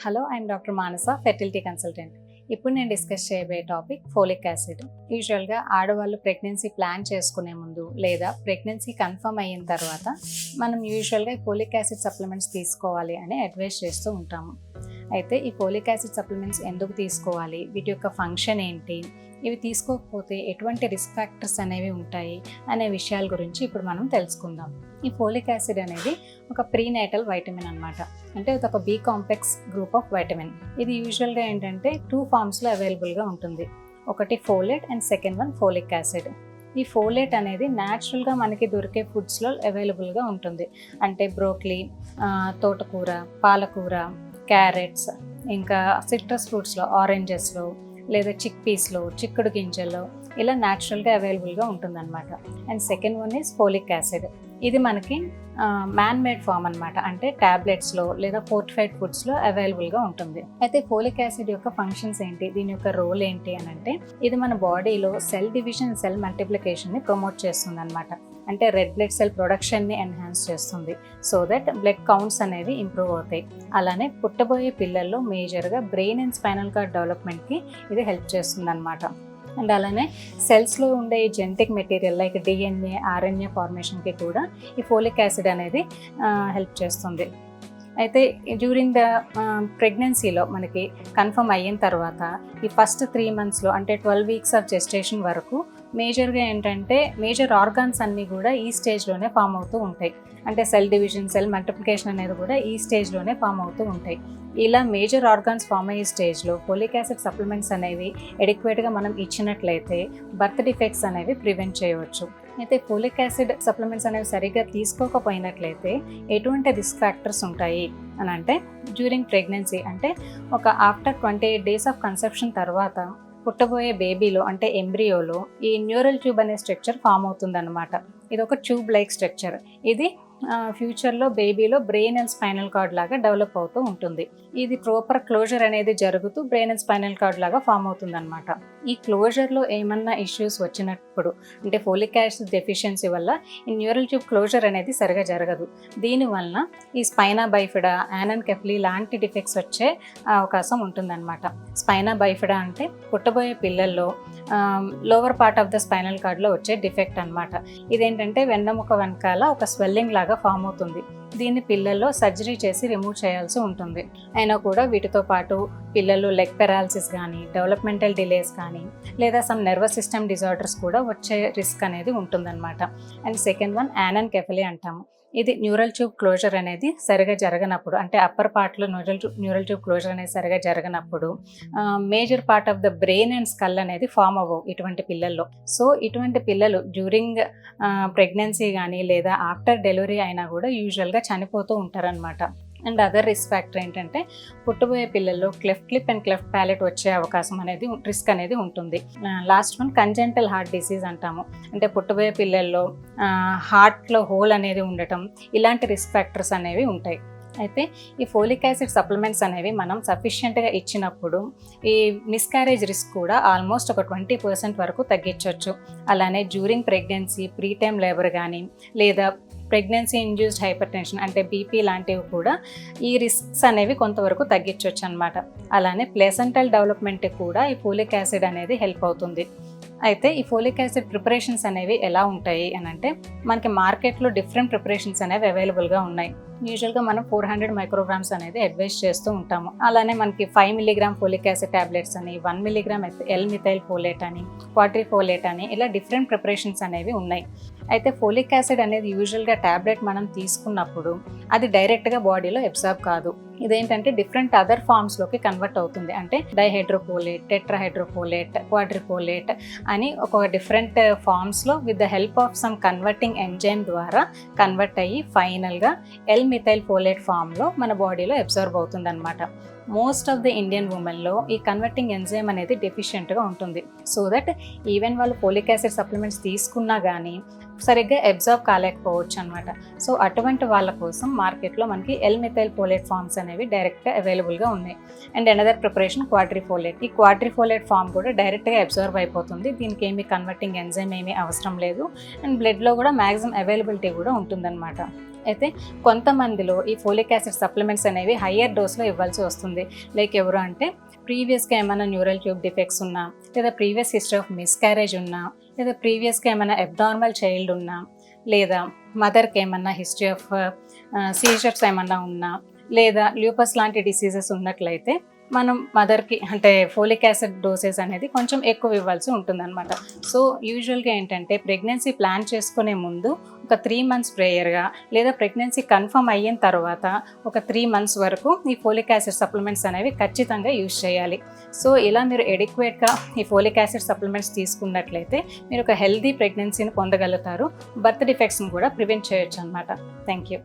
Hello, I'm doctor Manasa, fertility consultant. ఇప్పుడు నేను discuss చేయబోయే టాపిక్ ఫోలిక్ యాసిడ్. యూజువల్గా ఆడవాళ్ళు ప్రెగ్నెన్సీ ప్లాన్ చేసుకునే ముందు లేదా ప్రెగ్నెన్సీ కన్ఫర్మ్ అయిన తర్వాత మనం యూజువల్గా ఈ ఫోలిక్ యాసిడ్ సప్లిమెంట్స్ తీసుకోవాలి అని అడ్వైస్ చేస్తూ ఉంటాము. అయితే ఈ ఫోలిక్ యాసిడ్ సప్లిమెంట్స్ ఎందుకు తీసుకోవాలి, వీటి యొక్క ఫంక్షన్ ఏంటి, ఇవి తీసుకోకపోతే ఎటువంటి రిస్క్ ఫ్యాక్టర్స్ అనేవి ఉంటాయి అనే విషయాల గురించి ఇప్పుడు మనం తెలుసుకుందాం. ఈ ఫోలిక్ యాసిడ్ అనేది ఒక ప్రీనేటల్ వైటమిన్ అనమాట. అంటే ఇది ఒక B complex group of vitamin. ఇది యూజువల్గా ఏంటంటే 2 ఫార్మ్స్లో అవైలబుల్గా ఉంటుంది. ఒకటి folate and second one folic acid. ఈ ఫోలేట్ అనేది న్యాచురల్గా మనకి దొరికే ఫుడ్స్లో అవైలబుల్గా ఉంటుంది. అంటే బ్రోక్లీ, తోటకూర, పాలకూర, క్యారెట్స్, ఇంకా సిట్రస్ ఫ్రూట్స్లో, ఆరెంజెస్లో, లేదా చిక్ పీస్లో, చిక్కుడు గింజల్లో ఇలా న్యాచురల్గా అవైలబుల్గా ఉంటుందన్నమాట. And second one is folic acid. ఇది మనకి మ్యాన్ మేడ్ ఫామ్ అనమాట. అంటే ట్యాబ్లెట్స్లో లేదా ఫోర్టిఫైడ్ ఫుడ్స్లో అవైలబుల్గా ఉంటుంది. అయితే ఫోలిక్ యాసిడ్ యొక్క ఫంక్షన్స్ ఏంటి, దీని యొక్క రోల్ ఏంటి అని అంటే, ఇది మన బాడీలో సెల్ డివిజన్, సెల్ మల్టిప్లికేషన్ని ప్రమోట్ చేస్తుంది అనమాట. అంటే రెడ్ బ్లడ్ సెల్ ప్రొడక్షన్ని ఎన్హాన్స్ చేస్తుంది, సో దట్ బ్లడ్ కౌంట్స్ అనేవి ఇంప్రూవ్ అవుతాయి. అలానే పుట్టబోయే పిల్లల్లో మేజర్గా బ్రెయిన్ అండ్ స్పైనల్ కార్డ్ డెవలప్మెంట్కి ఇది హెల్ప్ చేస్తుంది అనమాట. అండ్ అలానే సెల్స్లో ఉండే genetic material like DNA, RNA ఫార్మేషన్కి కూడా ఈ ఫోలిక్ యాసిడ్ అనేది హెల్ప్ చేస్తుంది. అయితే డ్యూరింగ్ ద ప్రెగ్నెన్సీలో మనకి కన్ఫర్మ్ అయిన తర్వాత ఈ ఫస్ట్ 3 monthsలో అంటే 12 weeks ఆఫ్ జెస్టేషన్ వరకు మేజర్గా ఏంటంటే మేజర్ ఆర్గాన్స్ అన్నీ కూడా ఈ స్టేజ్లోనే ఫామ్ అవుతూ ఉంటాయి. అంటే సెల్ డివిజన్, సెల్ మల్టిప్లికేషన్ అనేది కూడా ఈ స్టేజ్లోనే ఫామ్ అవుతూ ఉంటాయి. ఇలా మేజర్ ఆర్గాన్స్ ఫామ్ అయ్యే స్టేజ్లో ఫోలిక్ యాసిడ్ సప్లిమెంట్స్ అనేవి ఎడిక్వేట్గా మనం ఇచ్చినట్లయితే బర్త్ డిఫెక్ట్స్ అనేవి ప్రివెంట్ చేయవచ్చు. అయితే ఫోలిక్ యాసిడ్ సప్లిమెంట్స్ అనేవి సరిగ్గా తీసుకోకపోయినట్లయితే ఎటువంటి రిస్క్ ఫ్యాక్టర్స్ ఉంటాయి అని అంటే, డ్యూరింగ్ ప్రెగ్నెన్సీ అంటే ఒక ఆఫ్టర్ 28 days ఆఫ్ కన్సెప్షన్ తర్వాత పుట్టబోయే బేబీలో అంటే ఎంబ్రియోలో ఈ న్యూరల్ ట్యూబ్ అనే స్ట్రక్చర్ ఫామ్ అవుతుందన్నమాట. ఇది ఒక ట్యూబ్ లైక్ స్ట్రక్చర్. ఇది ఫ్యూచర్లో బేబీలో బ్రెయిన్ అండ్ స్పైనల్ కార్డ్ లాగా డెవలప్ అవుతూ ఉంటుంది. ఇది ప్రాపర్ క్లోజర్ అనేది జరుగుతూ బ్రెయిన్ అండ్ స్పైనల్ కార్డ్ లాగా ఫామ్ అవుతుందన్నమాట. ఈ క్లోజర్లో ఏమన్నా ఇష్యూస్ వచ్చినప్పుడు అంటే ఫోలిక్ యాసిడ్ డెఫిషియన్సీ వల్ల ఈ న్యూరల్ ట్యూబ్ క్లోజర్ అనేది సరిగా జరగదు. దీనివల్ల ఈ స్పైనా బైఫిడా, యానెన్కెఫలీ లాంటి డిఫెక్ట్స్ వచ్చే అవకాశం ఉంటుందన్నమాట. స్పైనా బైఫిడా అంటే పుట్టబోయే పిల్లల్లో lower part of the spinal కార్డ్లో వచ్చే డిఫెక్ట్ అనమాట. ఇదేంటంటే వెన్నెముక వెనకాల ఒక స్వెల్లింగ్ లాగా ఫామ్ అవుతుంది. దీన్ని పిల్లల్లో సర్జరీ చేసి రిమూవ్ చేయాల్సి ఉంటుంది. అయినా కూడా వీటితో పాటు పిల్లలు లెగ్ పెరాలసిస్ కానీ, డెవలప్మెంటల్ డిలేస్ కానీ, లేదా సమ్ నర్వస్ సిస్టమ్ డిజార్డర్స్ కూడా వచ్చే రిస్క్ అనేది ఉంటుందన్నమాట. అండ్ సెకండ్ వన్ యానెన్కెఫలీ అంటాము. ఇది న్యూరల్ ట్యూబ్ క్లోజర్ అనేది సరిగా జరగనప్పుడు, అంటే అప్పర్ పార్ట్లో న్యూరల్ ట్యూబ్ క్లోజర్ అనేది సరిగా జరగనప్పుడు major part of the brain and skull అనేది ఫామ్ అవ్వవు ఇటువంటి పిల్లల్లో. సో ఇటువంటి పిల్లలు డ్యూరింగ్ ప్రెగ్నెన్సీ కానీ లేదా ఆఫ్టర్ డెలివరీ అయినా కూడా యూజువల్గా చనిపోతూ ఉంటారనమాట. అండ్ అదర్ రిస్క్ ఫ్యాక్టర్ ఏంటంటే పుట్టబోయే పిల్లల్లో cleft lip and cleft palate వచ్చే అవకాశం అనేది, రిస్క్ అనేది ఉంటుంది. Last one congenital heart disease అంటాము. అంటే పుట్టబోయే పిల్లల్లో హార్ట్లో హోల్ అనేది ఉండటం, ఇలాంటి రిస్క్ ఫ్యాక్టర్స్ అనేవి ఉంటాయి. అయితే ఈ ఫోలిక్ యాసిడ్ సప్లిమెంట్స్ అనేవి మనం సఫిషియెంట్గా ఇచ్చినప్పుడు ఈ మిస్క్యారేజ్ రిస్క్ కూడా ఆల్మోస్ట్ ఒక 20% వరకు తగ్గించవచ్చు. అలానే డ్యూరింగ్ ప్రెగ్నెన్సీ, ప్రీటైమ్ లేబర్ కానీ లేదా ప్రెగ్నెన్సీ ఇండ్యూస్డ్ హైపర్ టెన్షన్ అంటే బీపీ లాంటివి కూడా ఈ రిస్క్స్ అనేవి కొంతవరకు తగ్గించవచ్చు అనమాట. అలానే ప్లేసెంటల్ డెవలప్మెంట్కి కూడా ఈ ఫోలిక్ యాసిడ్ అనేది హెల్ప్ అవుతుంది. అయితే ఈ ఫోలిక్ యాసిడ్ ప్రిపరేషన్స్ అనేవి ఎలా ఉంటాయి అని అంటే, మనకి మార్కెట్లో డిఫరెంట్ ప్రిపరేషన్స్ అనేవి అవైలబుల్గా ఉన్నాయి. యూజువల్గా మనం 400 micrograms అనేది అడ్వైస్ చేస్తూ ఉంటాము. అలానే మనకి 5 mg ఫోలిక్ యాసిడ్ ట్యాబ్లెట్స్ అని, 1 mg ఎల్-మిథైల్ ఫోలేట్ అని, క్వాడ్రిఫోలేట్ అని ఇలా డిఫరెంట్ ప్రిపరేషన్స్ అనేవి ఉన్నాయి. అయితే ఫోలిక్ యాసిడ్ అనేది యూజువల్గా ట్యాబ్లెట్ మనం తీసుకున్నప్పుడు అది డైరెక్ట్గా బాడీలో అబ్సార్బ్ కాదు. ఇదేంటంటే డిఫరెంట్ అదర్ ఫార్మ్స్లోకి కన్వర్ట్ అవుతుంది. అంటే డైహైడ్రోఫోలేట్, టెట్రాహైడ్రోఫోలేట్, క్వాడ్రిఫోలేట్ అని ఒక డిఫరెంట్ ఫార్మ్స్లో with the help of some converting enzyme ద్వారా కన్వర్ట్ అయ్యి ఫైనల్గా ఎల్-మిథైల్ ఫోలేట్ ఫామ్లో మన బాడీలో అబ్సార్బ్ అవుతుంది అనమాట. మోస్ట్ ఆఫ్ ద ఇండియన్ ఉమెన్లో ఈ కన్వర్టింగ్ ఎంజైమ్ అనేది డెఫిషియెంట్గా ఉంటుంది. సో దట్ ఈవెన్ వాళ్ళు ఫోలిక్ యాసిడ్ సప్లిమెంట్స్ తీసుకున్నా కానీ సరిగ్గా అబ్జర్వ్ కాలేకపోవచ్చు అనమాట. సో అటువంటి వాళ్ళ కోసం మార్కెట్లో మనకి ఎల్-మిథైల్ ఫోలేట్ ఫార్మ్స్ అనేవి డైరెక్ట్గా అవైలబుల్గా ఉన్నాయి. And another preparation quadrifolate. ఈ క్వాడ్రిఫోలేట్ ఫార్మ్ కూడా డైరెక్ట్గా అబ్జర్వ్ అయిపోతుంది. దీనికి ఏమి కన్వర్టింగ్ ఎంజైమ్ ఏమీ అవసరం లేదు. అండ్ బ్లడ్లో కూడా మ్యాక్సిమం అవైలబిలిటీ కూడా ఉంటుందన్నమాట. అయితే కొంతమందిలో ఈ ఫోలిక్ యాసిడ్ సప్లిమెంట్స్ అనేవి హయ్యర్ డోస్లో ఇవ్వాల్సి వస్తుంది. లైక్ ఎవరు అంటే ప్రీవియస్గా ఏమైనా న్యూరల్ ట్యూబ్ డిఫెక్ట్స్ ఉన్నా, లేదా ప్రీవియస్ హిస్టరీ ఆఫ్ మిస్క్యారేజ్ ఉన్నా, లేదా ప్రీవియస్గా ఏమైనా అబ్నార్మల్ చైల్డ్ ఉన్నా, లేదా మదర్కి ఏమన్నా హిస్టరీ ఆఫ్ సీజర్స్ ఏమన్నా ఉన్నా, లేదా ల్యూపస్ లాంటి డిసీజెస్ ఉన్నట్లయితే మనం మదర్కి అంటే ఫోలిక్ యాసిడ్ డోసెస్ అనేది కొంచెం ఎక్కువ ఇవ్వాల్సి ఉంటుందన్నమాట. సో యూజువల్గా ఏంటంటే ప్రెగ్నెన్సీ ప్లాన్ చేసుకునే ముందు ఒక 3 months ప్రేయర్గా, లేదా ప్రెగ్నెన్సీ కన్ఫర్మ్ అయిన తర్వాత ఒక 3 months వరకు ఈ ఫోలిక్ యాసిడ్ సప్లిమెంట్స్ అనేవి ఖచ్చితంగా యూజ్ చేయాలి. సో ఇలా మీరు ఎడిక్వేట్గా ఈ ఫోలిక్ యాసిడ్ సప్లిమెంట్స్ తీసుకున్నట్లయితే మీరు ఒక హెల్దీ ప్రెగ్నెన్సీని పొందగలుగుతారు. బర్త్ డిఫెక్ట్స్ని కూడా ప్రివెంట్ చేయొచ్చు అనమాట. Thank you.